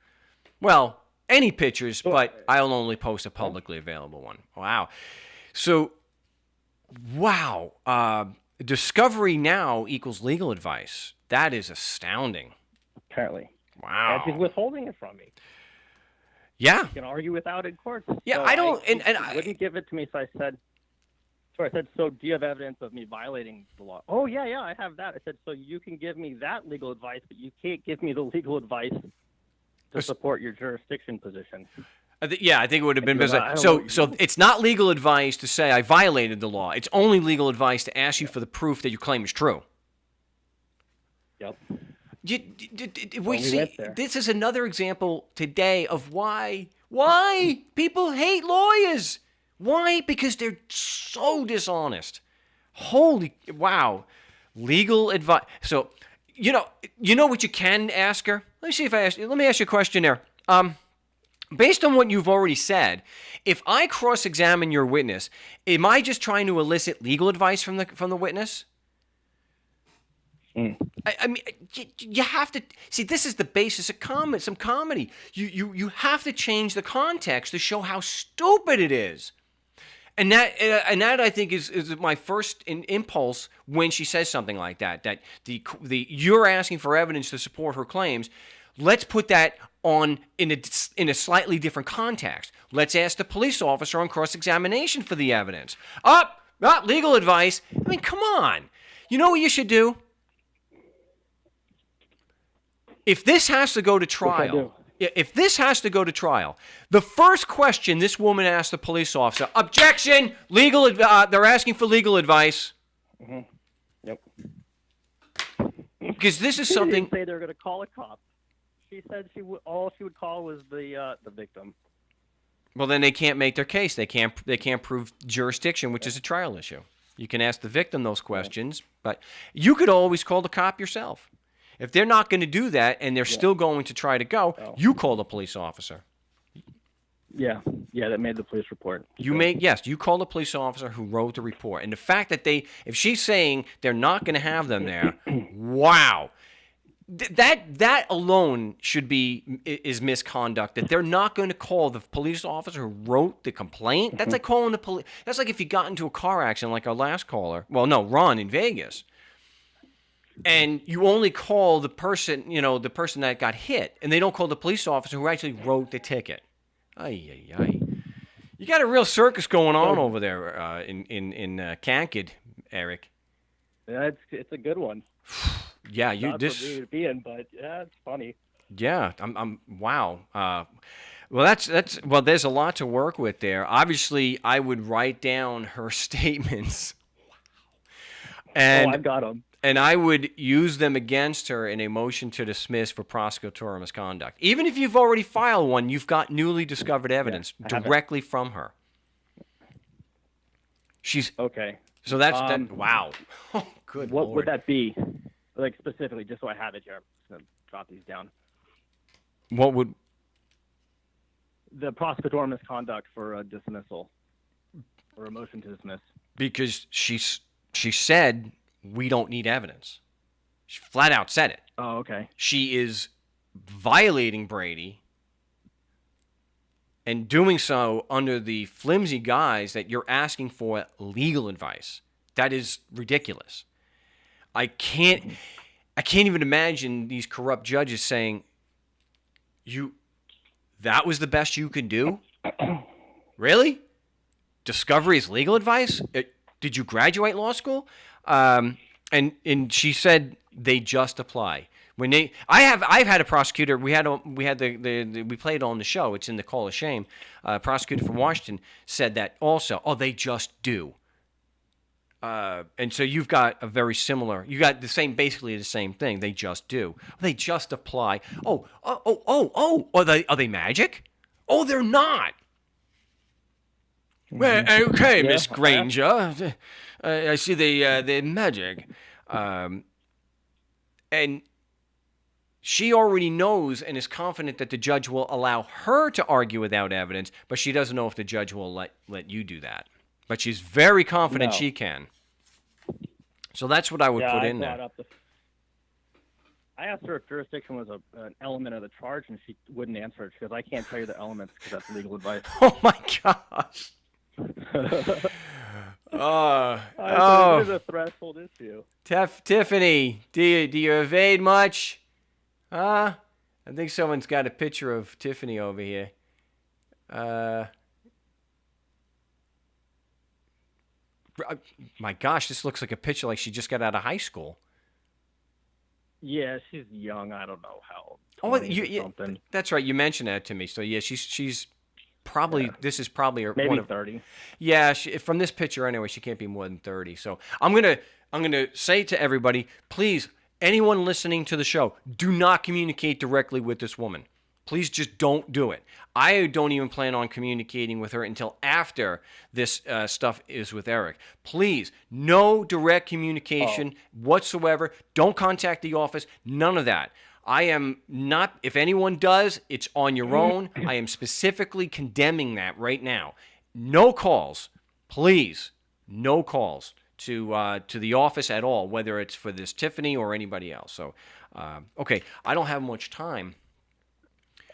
Well, any pictures, but I'll only post a publicly available one. Wow. So, discovery now equals legal advice. That is astounding. Apparently. Wow. And she's withholding it from me. Yeah. You can argue without in court. Yeah, so I don't, I wouldn't give it to me, so I said, so do you have evidence of me violating the law? Oh, yeah, I have that. I said, so you can give me that legal advice, but you can't give me the legal advice to support your jurisdiction position. I think it would have been better. So it's not legal advice to say I violated the law. It's only legal advice to ask you for the proof that your claim is true. Yep. This is another example today of why people hate lawyers. Why? Because they're so dishonest. Wow. Legal advice. So, you know what you can ask her? Let me ask you a question there. Based on what you've already said, if I cross-examine your witness, am I just trying to elicit legal advice from the witness? I mean, you have to see. This is the basis of some comedy. You have to change the context to show how stupid it is. And that I think is my first impulse when she says something like that. That you're asking for evidence to support her claims. Let's put that on in a slightly different context. Let's ask the police officer on cross-examination for the evidence. Legal advice. I mean, come on. You know what you should do? If this has to go to trial, the first question this woman asked the police officer, objection, they're asking for legal advice. Mm-hmm. Yep. Because this is something. She didn't say they're going to call a cop. She said all she would call was the victim. Well, then they can't make their case. They can't prove jurisdiction, which is a trial issue. You can ask the victim those questions, but you could always call the cop yourself. If they're not going to do that and they're still going to try to go, you call the police officer. Yeah, that made the police report. You call the police officer who wrote the report. And the fact that if she's saying they're not going to have them there, wow. That alone is misconduct. That they're not going to call the police officer who wrote the complaint. That's like calling the police. That's like if you got into a car accident like our last caller. Well, no, Ron in Vegas. And you only call the person that got hit, and they don't call the police officer who actually wrote the ticket. Ay. You got a real circus going on over there in Concord, Eric. Yeah, it's a good one. Yeah, Not for me to be in, but yeah, it's funny. Yeah, I'm wow. Well, well. There's a lot to work with there. Obviously, I would write down her statements, and I've got them. and I would use them against her in a motion to dismiss for prosecutorial misconduct. Even if you've already filed one, you've got newly discovered evidence directly from her. She's okay. So that's that. Wow. Oh, good What Lord. would that be? Like specifically, just so I have it here. I'm just gonna jot these down. What would the prosecutorial misconduct for a dismissal or a motion to dismiss? Because she said we don't need evidence. She flat out said it. Oh, okay. She is violating Brady and doing so under the flimsy guise that you're asking for legal advice. That is ridiculous. I can't even imagine these corrupt judges saying, that was the best you could do? Really? Discovery is legal advice? Did you graduate law school? And she said they just apply. I've had a prosecutor. We played on the show. It's in the Call of Shame. Prosecutor from Washington said that also. Oh, they just do. And so you've got a very similar. You got basically the same thing. They just do. They just apply. Are they magic? Oh, they're not. Well, okay, Yeah. Miss Granger. I see the magic. And she already knows and is confident that the judge will allow her to argue without evidence, but she doesn't know if the judge will let you do that. But she's very confident she can. So that's what I would put in there. I asked her if jurisdiction was an element of the charge, and she wouldn't answer it. She goes, I can't tell you the elements because that's legal advice. Oh, my gosh. It is a threshold issue. Tiffany, do you evade much? I think someone's got a picture of Tiffany over here. My gosh, this looks like a picture like she just got out of high school. Yeah, she's young. I don't know how. Something. That's right. You mentioned that to me. So yeah, she's probably this is probably her, maybe 30. Yeah, from this picture anyway, she can't be more than 30. So I'm gonna say to everybody, please, anyone listening to the show, do not communicate directly with this woman. Please just don't do it. I don't even plan on communicating with her until after this stuff is with Eric. Please, no direct communication whatsoever. Don't contact the office. None of that. I am not, if anyone does, it's on your own. I am specifically condemning that right now. No calls, please, no calls to the office at all, whether it's for this Tiffany or anybody else. So, okay, I don't have much time.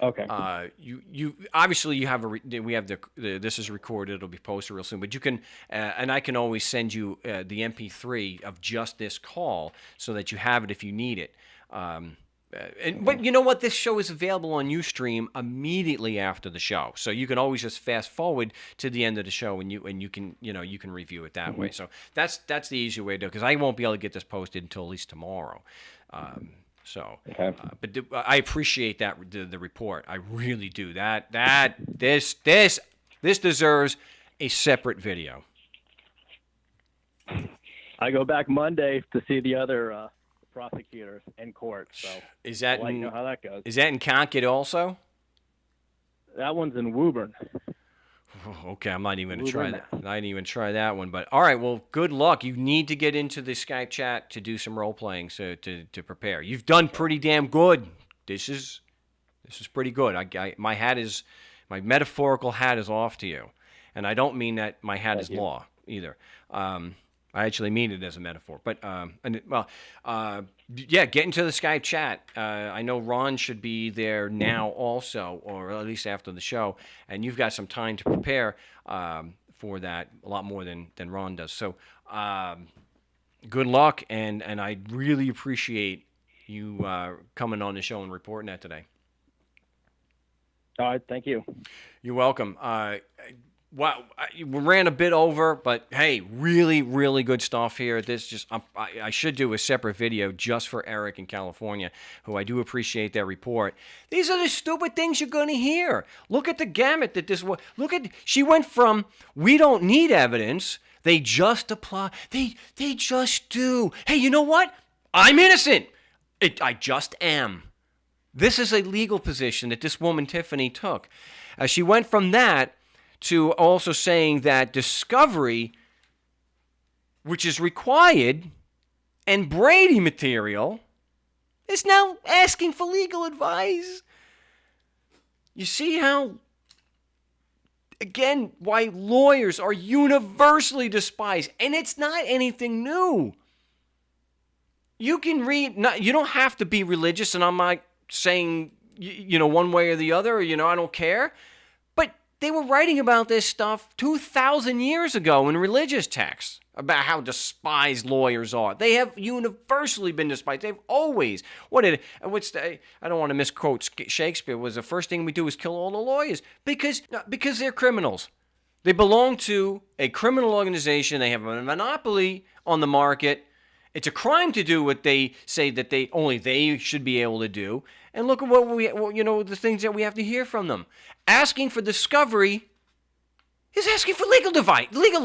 Okay. You obviously you have we have the this is recorded. It'll be posted real soon. But you can and I can always send you the MP3 of just this call so that you have it if you need it. But you know what? This show is available on Ustream immediately after the show, so you can always just fast forward to the end of the show and you can review it that way. So that's the easy way to do it, because I won't be able to get this posted until at least tomorrow. But I appreciate that the report. I really do. This deserves a separate video. I go back Monday to see the other prosecutors in court. So is that I'll let you know how that goes? Is that in Concord also? That one's in Woburn. Okay, I'm not even going to try that. I didn't even try that one. But all right, well, good luck. You need to get into the Skype chat to do some role playing, so to prepare. You've done pretty damn good. This is pretty good. My metaphorical hat is off to you, and I don't mean that my hat is law either. I actually mean it as a metaphor. But get into the Skype chat. I know Ron should be there now also, or at least after the show, and you've got some time to prepare for that, a lot more than Ron does. So good luck, and I really appreciate you coming on the show and reporting that today. All right, thank you. You're welcome. Wow, we ran a bit over, but hey, really, really good stuff here. This just, I should do a separate video just for Eric in California, who I do appreciate their report. These are the stupid things you're going to hear. Look at the gamut that this, she went from, we don't need evidence, they just apply, they just do. Hey, you know what? I'm innocent. I just am. This is a legal position that this woman, Tiffany, took. She went from that to also saying that discovery, which is required, and Brady material, is now asking for legal advice. You see how, again, why lawyers are universally despised, and it's not anything new. You can read, you don't have to be religious, and I'm not saying, one way or the other, I don't care. They were writing about this stuff 2,000 years ago in religious texts about how despised lawyers are. They have universally been despised. They've always. I don't want to misquote Shakespeare. Was the first thing we do is kill all the lawyers because they're criminals. They belong to a criminal organization. They have a monopoly on the market. It's a crime to do what they say that they should be able to do. And look at the things that we have to hear from them. Asking for discovery is asking for legal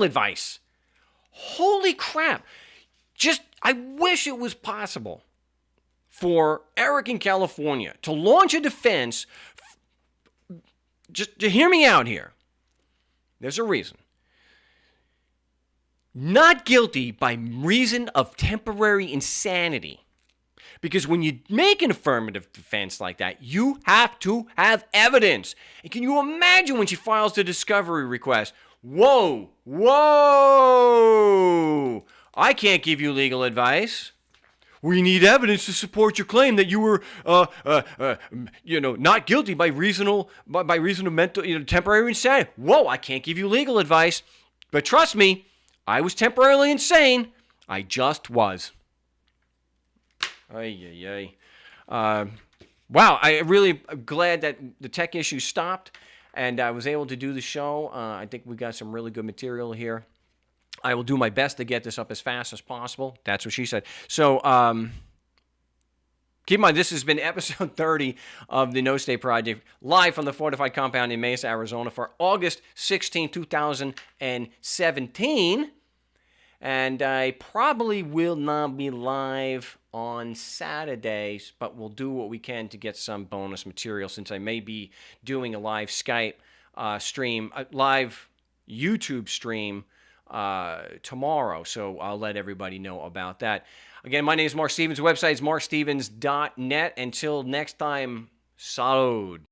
advice. Holy crap. I wish it was possible for Eric in California to launch a defense. Just to hear me out here. There's a reason. Not guilty by reason of temporary insanity. Because when you make an affirmative defense like that, you have to have evidence. And can you imagine when she files the discovery request? Whoa, I can't give you legal advice. We need evidence to support your claim that you were, not guilty by reason of mental, temporary insanity. Whoa, I can't give you legal advice. But trust me, I was temporarily insane. I just was. Wow, I really glad that the tech issue stopped and I was able to do the show. I think we got some really good material here. I will do my best to get this up as fast as possible. That's what she said. So keep in mind, this has been episode 30 of the No Stay Project, live from the Fortified Compound in Mesa, Arizona for August 16, 2017. And I probably will not be live on Saturdays, but we'll do what we can to get some bonus material since I may be doing a live Skype stream, a live YouTube stream tomorrow. So I'll let everybody know about that. Again, my name is Marc Stevens. The website is marcstevens.net. Until next time, salud.